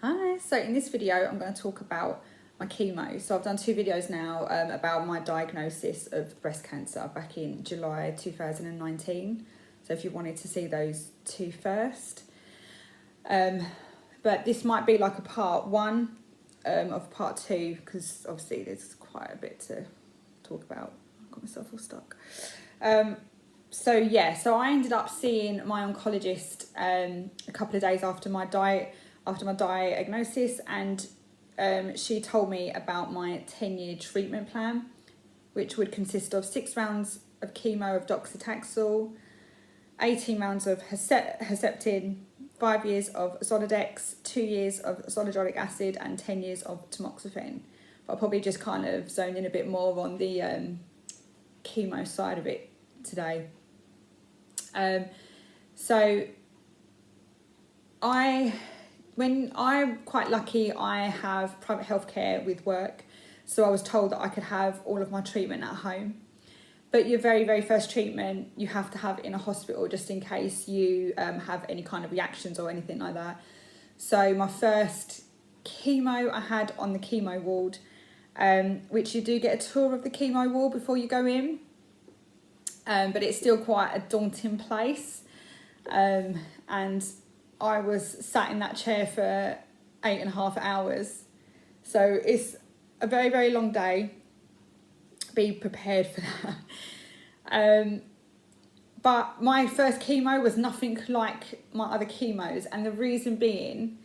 Hi, so in this video I'm going to talk about my chemo. So I've done 2 videos now about my diagnosis of breast cancer back in July 2019. So if you wanted to see those 2 first. But this might be like a part 1 of part 2 because obviously there's quite a bit to talk about. I've got myself all stuck. So I ended up seeing my oncologist a couple of days after my diagnosis, and she told me about my 10-year treatment plan, which would consist of 6 rounds of chemo of docetaxel, 18 rounds of Herceptin, 5 years of Zoladex, 2 years of zoledronic acid, and 10 years of tamoxifen. But I'll probably just kind of zone in a bit more on the chemo side of it today. When I'm quite lucky, I have private healthcare with work, so I was told that I could have all of my treatment at home. But your very, very first treatment, you have to have in a hospital just in case you have any kind of reactions or anything like that. So my first chemo I had on the chemo ward, which you do get a tour of the chemo ward before you go in, but it's still quite a daunting place. And I was sat in that chair for 8.5 hours. So it's a very, very long day. Be prepared for that. But my first chemo was nothing like my other chemos. And the reason being,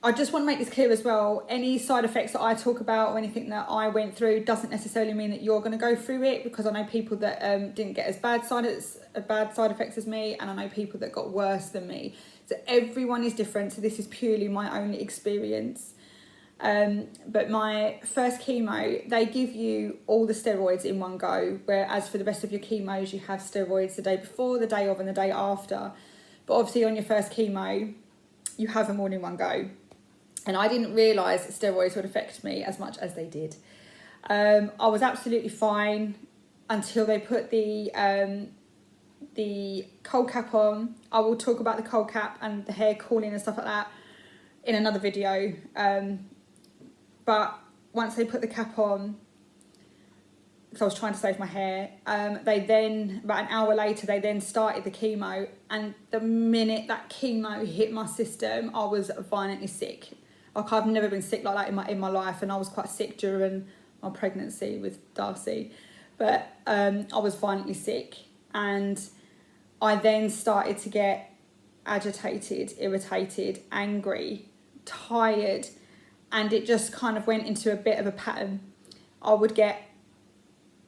I just want to make this clear as well. Any side effects that I talk about or anything that I went through doesn't necessarily mean that you're going to go through it, because I know people that didn't get as bad side effects as me, and I know people that got worse than me. So everyone is different. So this is purely my own experience. But my first chemo, they give you all the steroids in one go, whereas for the rest of your chemos, you have steroids the day before, the day of, and the day after. But obviously on your first chemo, you have them all in one go. And I didn't realise that steroids would affect me as much as they did. I was absolutely fine until they put the cold cap on. I will talk about the cold cap and the hair cooling and stuff like that in another video. But once they put the cap on, because I was trying to save my hair, they then, about an hour later, they then started the chemo. And the minute that chemo hit my system, I was violently sick. Like, I've never been sick like that in my life, and I was quite sick during my pregnancy with Darcy. But I was violently sick, and I then started to get agitated, irritated, angry, tired, and it just kind of went into a bit of a pattern. I would get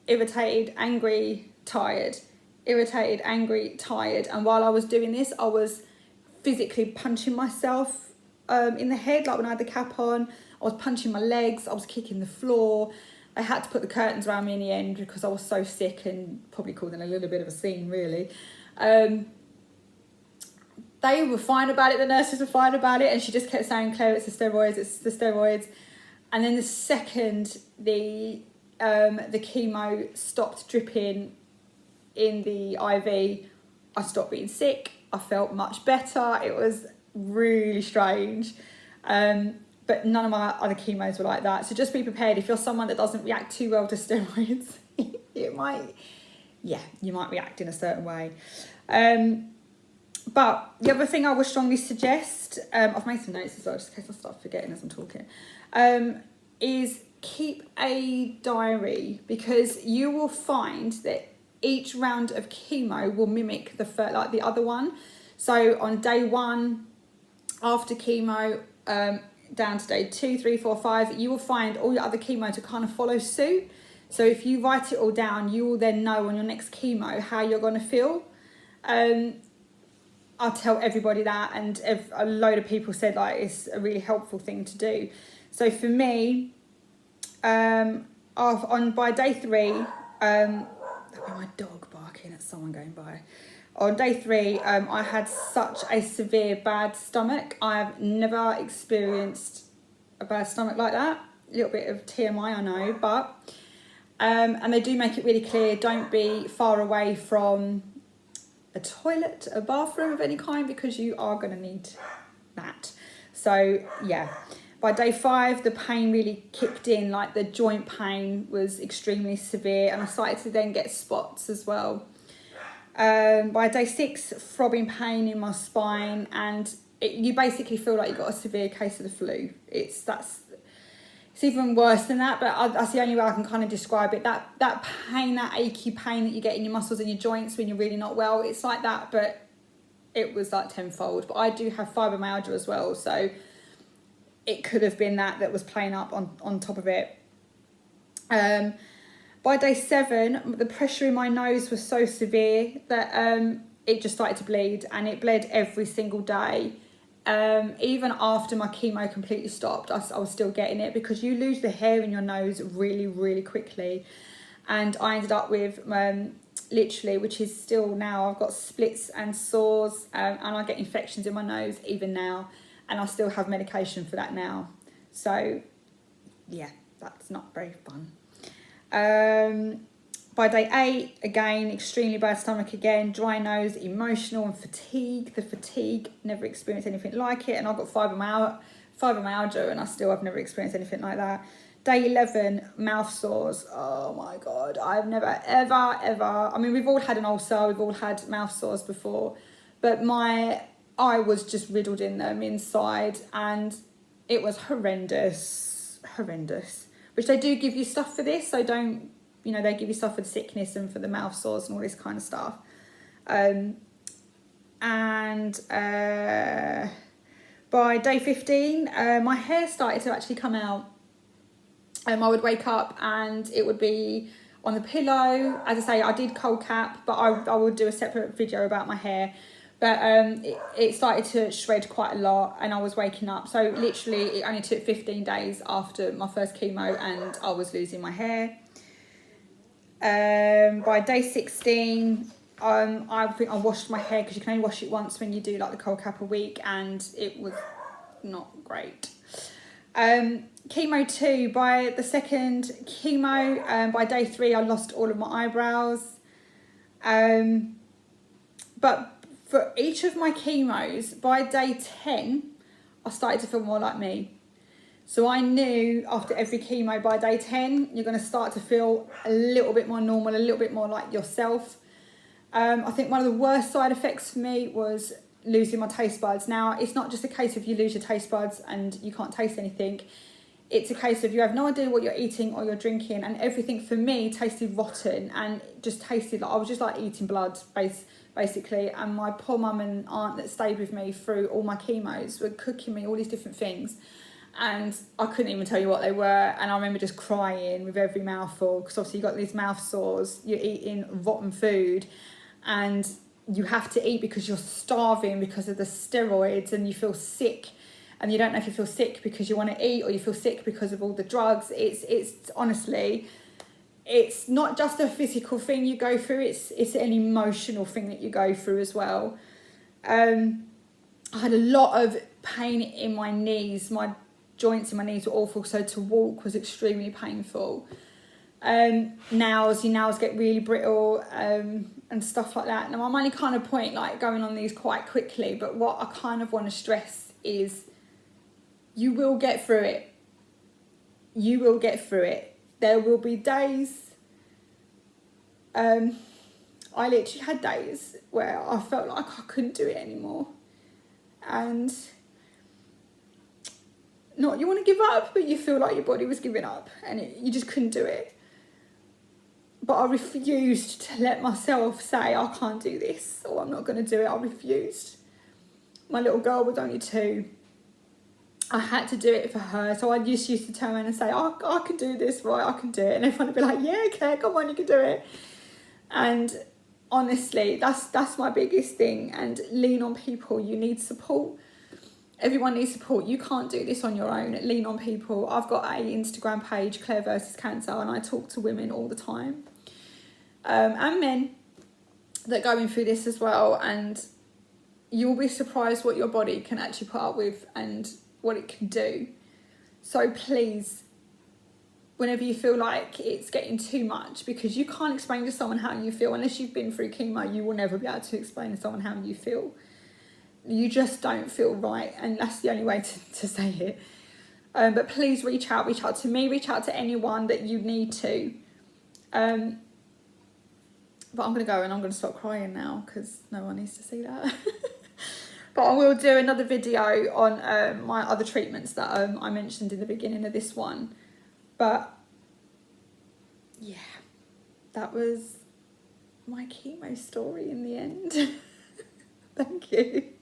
irritated, angry, tired, irritated, angry, tired, and while I was doing this, I was physically punching myself in the head. Like when I had the cap on, I was punching my legs, I was kicking the floor. I had to put the curtains around me in the end because I was so sick, and probably causing a little bit of a scene, really. They were fine about it, the nurses were fine about it, and she just kept saying, Claire, it's the steroids, it's the steroids. And then the second the chemo stopped dripping in the IV, I stopped being sick. I felt much better. It was really strange. But none of my other chemos were like that. So just be prepared. If you're someone that doesn't react too well to steroids, you might react in a certain way. But the other thing I would strongly suggest, I've made some notes as well, just in case I start forgetting as I'm talking, is keep a diary, because you will find that each round of chemo will mimic the other one. So on day 1, after chemo, down to day 2, 3, 4, 5, you will find all your other chemo to kind of follow suit. So if you write it all down, you will then know on your next chemo how you're going to feel. I'll tell everybody that, and a load of people said like it's a really helpful thing to do. So for me, by day 3, that'll be my dog barking at someone going by. On day 3, I had such a severe bad stomach. I've never experienced a bad stomach like that. A little bit of TMI, I know, but and they do make it really clear, don't be far away from a toilet, a bathroom of any kind, because you are going to need that. So yeah, by day 5, the pain really kicked in. Like the joint pain was extremely severe, and I started to then get spots as well. By day 6, throbbing pain in my spine, and you basically feel like you've got a severe case of the flu. It's even worse than that, but that's the only way I can kind of describe it. That pain, that achy pain that you get in your muscles and your joints when you're really not well, it's like that, but it was like tenfold. But I do have fibromyalgia as well, so it could have been that was playing up on top of it. By day 7, the pressure in my nose was so severe that it just started to bleed, and it bled every single day. Even after my chemo completely stopped, I was still getting it, because you lose the hair in your nose really, really quickly. And I ended up with literally, which is still now, I've got splits and sores, and I get infections in my nose even now, and I still have medication for that now. So yeah, that's not very fun. By day 8, again, extremely bad stomach again, dry nose, emotional and fatigue. The fatigue, never experienced anything like it. And I've got fibromyalgia, and I still have never experienced anything like that. Day 11, mouth sores. Oh my God, I've never, ever, I mean, we've all had an ulcer, we've all had mouth sores before, but I was just riddled in them inside, and it was horrendous. Which they do give you stuff for this, so don't, they give you stuff for the sickness and for the mouth sores and all this kind of stuff. By day 15, my hair started to actually come out. I would wake up and it would be on the pillow. As I say, I did cold cap, but I would do a separate video about my hair. But it started to shred quite a lot, and I was waking up. So literally it only took 15 days after my first chemo and I was losing my hair. By day 16, I think I washed my hair, because you can only wash it once when you do like the cold cap a week, and it was not great. Chemo 2, by the second chemo, by day 3, I lost all of my eyebrows. But for each of my chemos, by day 10, I started to feel more like me. So I knew after every chemo, by day 10, you're going to start to feel a little bit more normal, a little bit more like yourself. I think one of the worst side effects for me was losing my taste buds. Now, it's not just a case of you lose your taste buds and you can't taste anything. It's a case of you have no idea what you're eating or you're drinking, and everything for me tasted rotten and just tasted like I was just like eating blood, basically. And my poor mum and aunt that stayed with me through all my chemos were cooking me all these different things, and I couldn't even tell you what they were. And I remember just crying with every mouthful, because obviously you've got these mouth sores, you're eating rotten food, and you have to eat because you're starving because of the steroids, and you feel sick, and you don't know if you feel sick because you want to eat or you feel sick because of all the drugs. It's honestly, it's not just a physical thing you go through, it's an emotional thing that you go through as well. I had a lot of pain in my knees. My joints in my knees were awful, so to walk was extremely painful. Your nails get really brittle, and stuff like that. Now, I'm only kind of going on these quite quickly, but what I kind of want to stress is you will get through it. You will get through it. There will be days, I literally had days where I felt like I couldn't do it anymore. And not you want to give up, but you feel like your body was giving up and you just couldn't do it. But I refused to let myself say, I can't do this, or I'm not going to do it. I refused. My little girl was only 2. I had to do it for her. So I used to turn around and say, I can do this, right? I can do it. And everyone would be like, yeah, okay, come on, you can do it. And honestly, that's my biggest thing. And lean on people. You need support. Everyone needs support. You can't do this on your own. Lean on people. I've got an Instagram page, Claire versus Cancer, and I talk to women all the time. And men that are going through this as well. And you'll be surprised what your body can actually put up with and what it can do. So please, whenever you feel like it's getting too much, because you can't explain to someone how you feel unless you've been through chemo, you will never be able to explain to someone how you feel. you just don't feel right, and that's the only way to say it. But please reach out to me, reach out to anyone that you need to. But I'm going to go and I'm going to stop crying now because no one needs to see that. But I will do another video on my other treatments that I mentioned in the beginning of this one. But yeah, that was my chemo story in the end. Thank you.